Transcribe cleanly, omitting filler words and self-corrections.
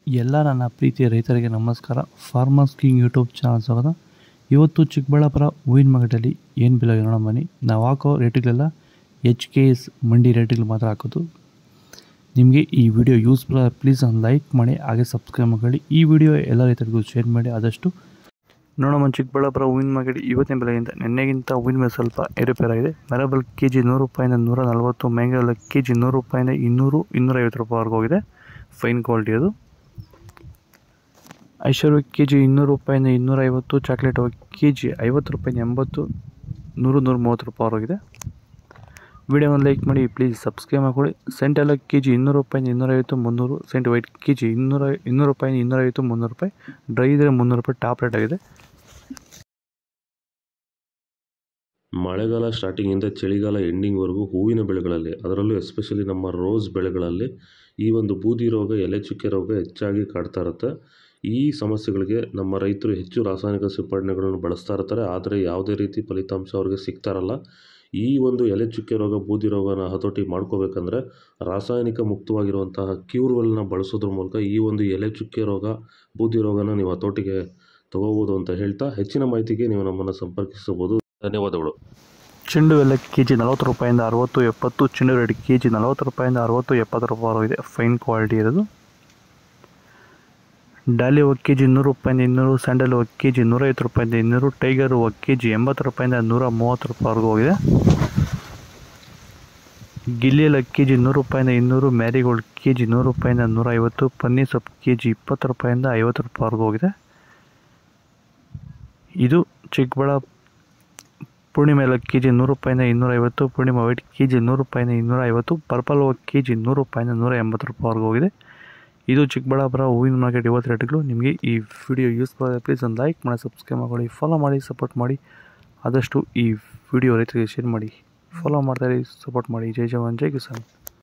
ಎಲ್ಲ ನನ್ನ ಪ್ರೀತಿಯ ರೈತರಿಗೆ ನಮಸ್ಕಾರ. ಫಾರ್ಮರ್ಸ್ ಕಿಂಗ್ ಯೂಟ್ಯೂಬ್ ಚಾನಲ್ ಸ್ವಾಗತ. ಇವತ್ತು ಚಿಕ್ಕಬಳ್ಳಾಪುರ ಹೂವಿನ ಮಾರ್ಕೆಟಲ್ಲಿ ಏನು ಬೆಲೆ ನೋಡೋಣ ಬನ್ನಿ. ನಾವು ಹಾಕೋ ರೇಟ್ಗಳೆಲ್ಲ HKS ಮಂಡಿ ರೇಟ್ಗಳು ಮಾತ್ರ ಹಾಕೋದು. ನಿಮಗೆ ಈ ವಿಡಿಯೋ ಯೂಸ್ಫುಲ್ ಪ್ಲೀಸ್ ಒಂದು ಲೈಕ್ ಮಾಡಿ, ಹಾಗೆ ಸಬ್ಸ್ಕ್ರೈಬ್ ಮಾಡಿ. ಈ ವಿಡಿಯೋ ಎಲ್ಲ ರೈತರಿಗೂ ಶೇರ್ ಮಾಡಿ. ಆದಷ್ಟು ನೋಡೋಣ. ಚಿಕ್ಕಬಳ್ಳಾಪುರ ಹೂವಿನ ಮಾರ್ಕೆಟ್ ಇವತ್ತಿನ ಬೆಲೆಗಿಂತ ನಿನ್ನೆಗಿಂತ ಹೂವಿನ ಮೇಲೆ ಸ್ವಲ್ಪ ಏರುಪೇರಾಗಿದೆ. ಮೆರಬಲ್ ಕೆಜಿ 100 ರೂಪಾಯಿಂದ 140, ಮ್ಯಾಂಗೋಲ್ ಕೆಜಿ 100 ರೂಪಾಯಿಂದ 200, 250 ರೂಪಾಯಿವರೆಗೂ ಹೋಗಿದೆ. ಫೈನ್ ಕ್ವಾಲಿಟಿ ಅದು. ಐಶ್ವರ್ಯ ಕೆಜಿ 200 ರೂಪಾಯಿಂದ 250, ಚಾಕ್ಲೇಟ್ ಕೆಜಿ 50 ರೂಪಾಯಿಂದ 80, 100, 130 ರೂಪಾಯಿವರೆಗಿದೆ. ವಿಡಿಯೋವನ್ನು ಲೈಕ್ ಮಾಡಿ, ಪ್ಲೀಸ್ ಸಬ್ಸ್ಕ್ರೈಬ್ ಮಾಡಿಕೊಳ್ಳಿ. ಸೆಂಟ್ ಎಲ್ಲ ಕೆಜಿ 200 ರೂಪಾಯಿಂದ 250, 300. ಸೆಂಟ್ ವೈಟ್ ಕೆಜಿ 200 ರೂಪಾಯಿಂದ 250, 300 ರೂಪಾಯಿ. ಡ್ರೈ ಇದ್ದರೆ 300 ರೂಪಾಯಿ ಟಾಪ್ ರೇಟ್ ಆಗಿದೆ. ಮಳೆಗಾಲ ಸ್ಟಾರ್ಟಿಂಗಿಂದ ಚಳಿಗಾಲ ಎಂಡಿಂಗ್ವರೆಗೂ ಹೂವಿನ ಬೆಳೆಗಳಲ್ಲಿ, ಅದರಲ್ಲೂ ಎಸ್ಪೆಷಲಿ ನಮ್ಮ ರೋಸ್ ಬೆಳೆಗಳಲ್ಲಿ ಈ ಒಂದು ಬೂದಿ ರೋಗ, ಎಲೆ ಚುಕ್ಕೆ ರೋಗ ಹೆಚ್ಚಾಗಿ ಕಾಡ್ತಾ ಇರುತ್ತೆ. ಈ ಸಮಸ್ಯೆಗಳಿಗೆ ನಮ್ಮ ರೈತರು ಹೆಚ್ಚು ರಾಸಾಯನಿಕ ಸಿಂಪಡಣೆಗಳನ್ನು ಬಳಸ್ತಾ ಇರ್ತಾರೆ, ಆದರೆ ಯಾವುದೇ ರೀತಿ ಫಲಿತಾಂಶ ಅವ್ರಿಗೆ ಸಿಗ್ತಾ ಇರಲ್ಲ. ಈ ಒಂದು ಎಲೆ ಚುಕ್ಕೆ ರೋಗ, ಬೂದಿ ರೋಗನ ಹತೋಟಿ ಮಾಡ್ಕೋಬೇಕಂದ್ರೆ ರಾಸಾಯನಿಕ ಮುಕ್ತವಾಗಿರುವಂತಹ ಕ್ಯೂರ್ವೆಲ್ನ ಬಳಸೋದ್ರ ಮೂಲಕ ಈ ಒಂದು ಎಲೆ ಚುಕ್ಕೆ ರೋಗ, ಬೂದಿ ರೋಗನ ನೀವು ಹತೋಟಿಗೆ ತಗೋಬೋದು ಅಂತ ಹೇಳ್ತಾ, ಹೆಚ್ಚಿನ ಮಾಹಿತಿಗೆ ನೀವು ನಮ್ಮನ್ನು ಸಂಪರ್ಕಿಸಬಹುದು. ಧನ್ಯವಾದಗಳು. ಚೆಂಡು ಎಲ್ಲ ಕೆಜಿ 40 ರೂಪಾಯಿಂದ 60, 70. ಚೆಂಡು ರೇಟ್ ಕೆಜಿ 40 ರೂಪಾಯಿಂದ 60, 70 ರೂಪಾಯಿವರೆಗಿದೆ. ಫೈನ್ ಕ್ವಾಲಿಟಿ ಇರೋದು. ಡಾಲಿ ಕೆಜಿ 100 ರೂಪಾಯಿಂದ 200, ಸ್ಯಾಂಡಲ್ ಕೆಜಿ 150 ರೂಪಾಯಿಂದ 200, ಟೈಗರ್ ಕೆಜಿ 80 ರೂಪಾಯಿಂದ 130 ರೂಪಾಯಿವರೆಗೂ ಹೋಗಿದೆ. ಗಿಲ್ಲಿಯಲ್ಲ ಕೆಜಿ 100 ರೂಪಾಯಿಂದ 200, ಮ್ಯಾರಿಗೋಲ್ಡ್ ಕೆಜಿ 100 ರೂಪಾಯಿಂದ 150, ಪನ್ನೀರ್ ಸೊಪ್ಪು ಕೆಜಿ 20 ರೂಪಾಯಿಂದ 50 ರೂಪಾಯಿವರೆಗೂ ಹೋಗಿದೆ. ಇದು ಚಿಕ್ಕಬಳ್ಳಾಪುರ ಪೂರ್ಣಿಮೆ ಎಲ್ಲ ಕೆಜಿ 100 ರೂಪಾಯಿಂದ 250, ಪೂರ್ಣಿಮಾ ವೈಟ್ ಕೆಜಿ 100 ರೂಪಾಯಿಂದ 250, ಪರ್ಪಲ್ ಕೆಜಿ 100 ರೂಪಾಯಿಂದ 180 ರೂಪಾಯಿವರೆಗೂ ಹೋಗಿದೆ. ಇದು ಚಿಕ್ಕಬಳ್ಳಾಪುರ ಹೂವಿನ ಮಾರ್ಕೆಟ್ ಇವತ್ತು ರೇಟ್ಗಳು. ನಿಮಗೆ ಈ ವಿಡಿಯೋ ಯೂಸ್ಫುಲ್ ಆದರೆ ಪ್ಲೀಸ್ ಒಂದು ಲೈಕ್ ಮಾಡಿ, ಸಬ್ಸ್ಕ್ರೈಬ್ ಮಾಡಿ, ಫಾಲೋ ಮಾಡಿ, ಸಪೋರ್ಟ್ ಮಾಡಿ. ಆದಷ್ಟು ಈ ವಿಡಿಯೋ ರೈತರಿಗೆ ಶೇರ್ ಮಾಡಿ. ಫಾಲೋ ಮಾಡ್ತಾರೆ, ಸಪೋರ್ಟ್ ಮಾಡಿ. ಜೈ ಜವಾನ್, ಜೈ ಕಿಸಾನ್.